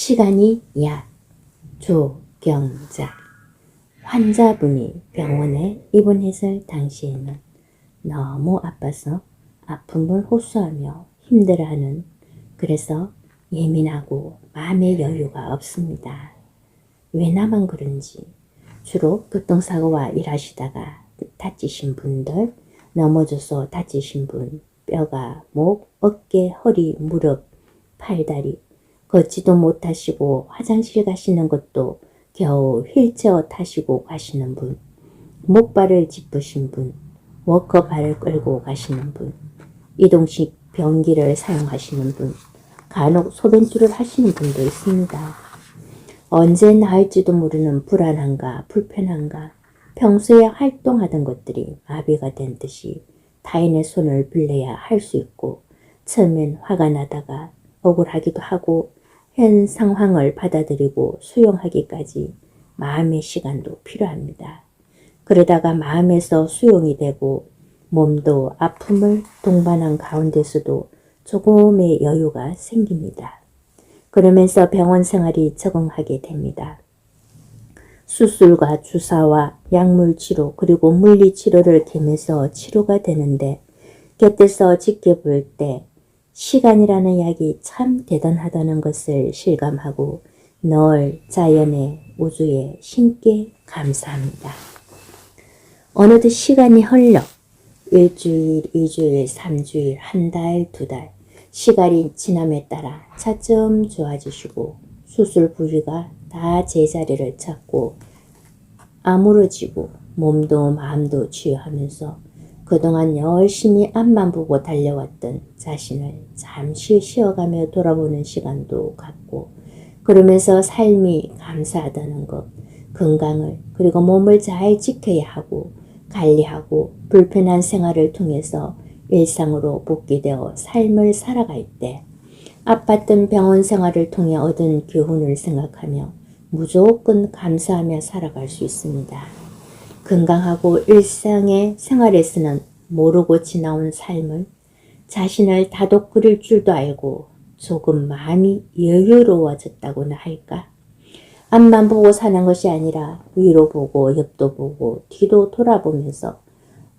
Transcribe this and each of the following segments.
시간이 약 조경자. 환자분이 병원에 입원했을 당시에는 너무 아파서 아픔을 호소하며 힘들어하는, 그래서 예민하고 마음의 여유가 없습니다. 왜 나만 그런지 주로 교통사고와 일하시다가 다치신 분들, 넘어져서 다치신 분, 뼈가 목, 어깨, 허리, 무릎, 팔다리, 걷지도 못하시고 화장실 가시는 것도 겨우 휠체어 타시고 가시는 분, 목발을 짚으신 분, 워커발을 끌고 가시는 분, 이동식 변기를 사용하시는 분, 간혹 소변줄을 하시는 분도 있습니다. 언제 나을지도 모르는 불안함과 불편함과 평소에 활동하던 것들이 마비가 된 듯이 타인의 손을 빌려야 할 수 있고, 처음엔 화가 나다가 억울하기도 하고 현 상황을 받아들이고 수용하기까지 마음의 시간도 필요합니다. 그러다가 마음에서 수용이 되고 몸도 아픔을 동반한 가운데서도 조금의 여유가 생깁니다. 그러면서 병원 생활이 적응하게 됩니다. 수술과 주사와 약물 치료 그리고 물리 치료를 겸해서 치료가 되는데, 곁에서 지켜볼 때 시간이라는 약이 참 대단하다는 것을 실감하고 늘 자연의 우주에 신께 감사합니다. 어느덧 시간이 흘러 1주일, 2주일, 3주일, 한 달, 2달, 시간이 지남에 따라 차츰 좋아지시고 수술 부위가 다 제자리를 찾고 아물어지고 몸도 마음도 치유하면서 그동안 열심히 앞만 보고 달려왔던 자신을 잠시 쉬어가며 돌아보는 시간도 갖고, 그러면서 삶이 감사하다는 것, 건강을 그리고 몸을 잘 지켜야 하고 관리하고 불편한 생활을 통해서 일상으로 복귀되어 삶을 살아갈 때 아팠던 병원 생활을 통해 얻은 교훈을 생각하며 무조건 감사하며 살아갈 수 있습니다. 건강하고 일상의 생활에서는 모르고 지나온 삶을 자신을 다독거릴 줄도 알고 조금 마음이 여유로워졌다고나 할까? 앞만 보고 사는 것이 아니라 위로 보고 옆도 보고 뒤도 돌아보면서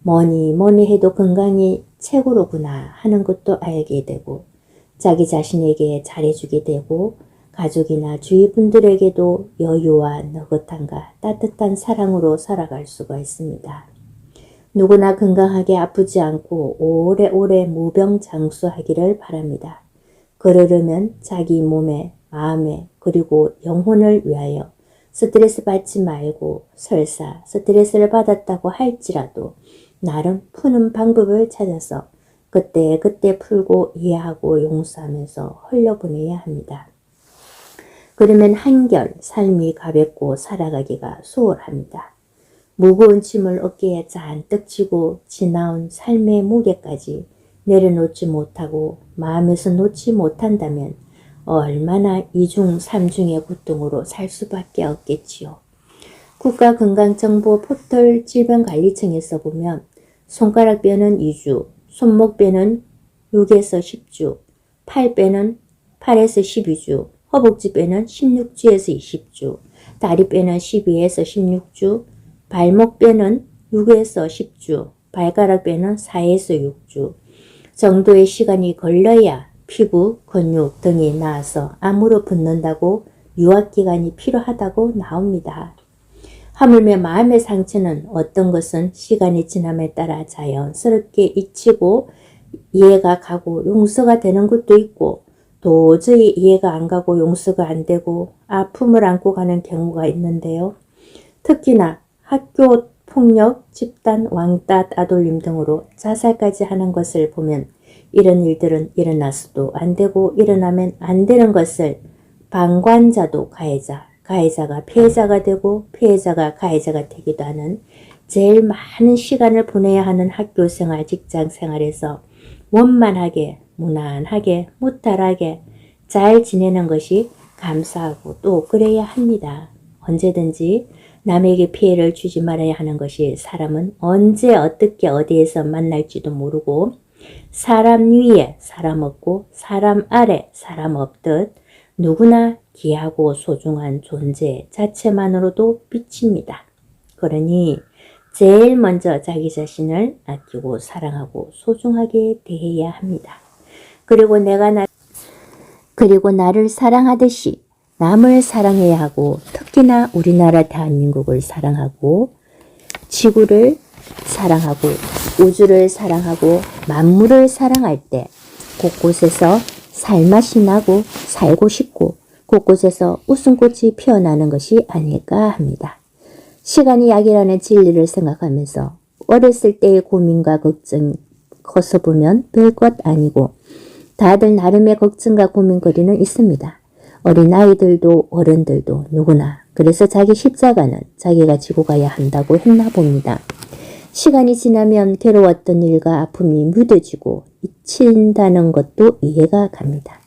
뭐니 해도 건강이 최고로구나 하는 것도 알게 되고, 자기 자신에게 잘해주게 되고 가족이나 주위 분들에게도 여유와 느긋함과 따뜻한 사랑으로 살아갈 수가 있습니다. 누구나 건강하게 아프지 않고 오래오래 무병장수하기를 바랍니다. 그러려면 자기 몸에, 마음에 그리고 영혼을 위하여 스트레스 받지 말고, 설사 스트레스를 받았다고 할지라도 나름 푸는 방법을 찾아서 그때 풀고 이해하고 용서하면서 흘려보내야 합니다. 그러면 한결 삶이 가볍고 살아가기가 수월합니다. 무거운 짐을 어깨에 잔뜩 지고 지나온 삶의 무게까지 내려놓지 못하고 마음에서 놓지 못한다면 얼마나 이중 삼중의 고통으로 살 수밖에 없겠지요. 국가건강정보 포털 질병관리청에서 보면 손가락뼈는 2주, 손목뼈는 6에서 10주, 팔뼈는 8에서 12주, 허벅지뼈는 16주에서 20주, 다리뼈는 12에서 16주, 발목뼈는 6에서 10주, 발가락뼈는 4에서 6주 정도의 시간이 걸려야 피부, 근육 등이 나아서 암으로 붙는다고 유학기간이 필요하다고 나옵니다. 하물며 마음의 상처는 어떤 것은 시간이 지남에 따라 자연스럽게 잊히고 이해가 가고 용서가 되는 것도 있고, 도저히 이해가 안 가고 용서가 안 되고 아픔을 안고 가는 경우가 있는데요. 특히나 학교 폭력, 집단 왕따 따돌림 등으로 자살까지 하는 것을 보면 이런 일들은 일어나서도 안 되고 일어나면 안 되는 것을 방관자도 가해자, 가해자가 피해자가 되고 피해자가 가해자가 되기도 하는, 제일 많은 시간을 보내야 하는 학교생활, 직장생활에서 원만하게, 무난하게, 무탈하게 잘 지내는 것이 감사하고 또 그래야 합니다. 언제든지 남에게 피해를 주지 말아야 하는 것이, 사람은 언제 어떻게 어디에서 만날지도 모르고 사람 위에 사람 없고 사람 아래 사람 없듯 누구나 귀하고 소중한 존재 자체만으로도 빛입니다. 그러니 제일 먼저 자기 자신을 아끼고 사랑하고 소중하게 대해야 합니다. 그리고 나를 사랑하듯이 남을 사랑해야 하고, 특히나 우리나라 대한민국을 사랑하고, 지구를 사랑하고, 우주를 사랑하고, 만물을 사랑할 때 곳곳에서 살맛이 나고 살고 싶고 곳곳에서 웃음꽃이 피어나는 것이 아닐까 합니다. 시간이 약이라는 진리를 생각하면서 어렸을 때의 고민과 걱정 커서 보면 별것 아니고 다들 나름의 걱정과 고민거리는 있습니다. 어린아이들도 어른들도 누구나. 그래서 자기 십자가는 자기가 지고 가야 한다고 했나 봅니다. 시간이 지나면 괴로웠던 일과 아픔이 무뎌지고 잊힌다는 것도 이해가 갑니다.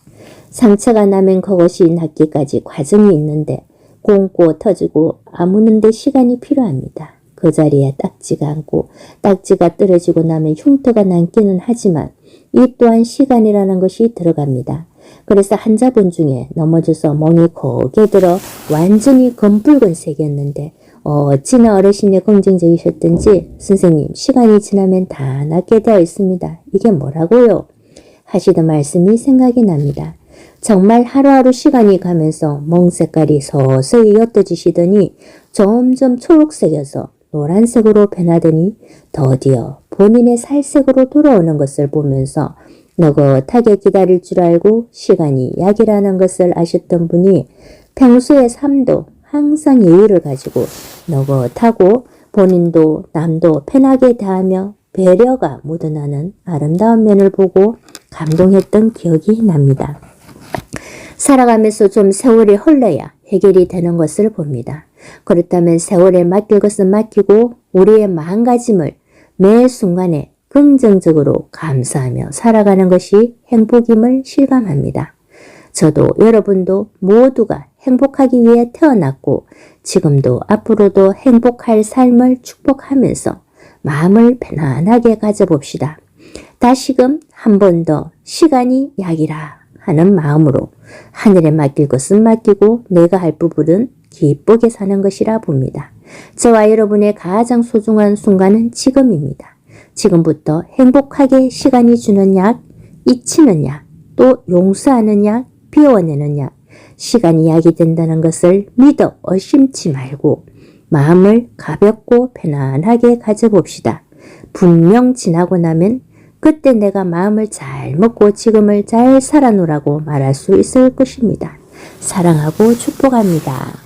상처가 나면 그것이 낫기까지 과정이 있는데 곪고 터지고 아무는 데 시간이 필요합니다. 그 자리에 딱지가 않고 딱지가 떨어지고 나면 흉터가 남기는 하지만 이 또한 시간이라는 것이 들어갑니다. 그래서 환자분 중에 넘어져서 멍이 고개 들어 완전히 검붉은색이었는데 어찌나 어르신이 긍정적이셨던지 선생님 시간이 지나면 다 낫게 되어 있습니다. 이게 뭐라고요? 하시던 말씀이 생각이 납니다. 정말 하루하루 시간이 가면서 멍 색깔이 서서히 옅어지시더니 점점 초록색에서 노란색으로 변하더니 드디어 본인의 살색으로 돌아오는 것을 보면서 느긋하게 기다릴 줄 알고 시간이 약이라는 것을 아셨던 분이 평소의 삶도 항상 예의를 가지고 느긋하고 본인도 남도 편하게 대하며 배려가 묻어나는 아름다운 면을 보고 감동했던 기억이 납니다. 살아가면서 좀 세월이 흘러야 해결이 되는 것을 봅니다. 그렇다면 세월에 맡길 것은 맡기고 우리의 마음가짐을 매 순간에 긍정적으로 감사하며 살아가는 것이 행복임을 실감합니다. 저도 여러분도 모두가 행복하기 위해 태어났고 지금도 앞으로도 행복할 삶을 축복하면서 마음을 편안하게 가져봅시다. 다시금 한 번 더 시간이 약이라 하는 마음으로 하늘에 맡길 것은 맡기고 내가 할 부분은 기쁘게 사는 것이라 봅니다. 저와 여러분의 가장 소중한 순간은 지금입니다. 지금부터 행복하게 시간이 주는 약, 잊히는 약, 또 용서하는 약, 비워내는 약, 시간이 약이 된다는 것을 믿어 의심치 말고 마음을 가볍고 편안하게 가져봅시다. 분명 지나고 나면 그때 내가 마음을 잘 먹고 지금을 잘 살아노라고 말할 수 있을 것입니다. 사랑하고 축복합니다.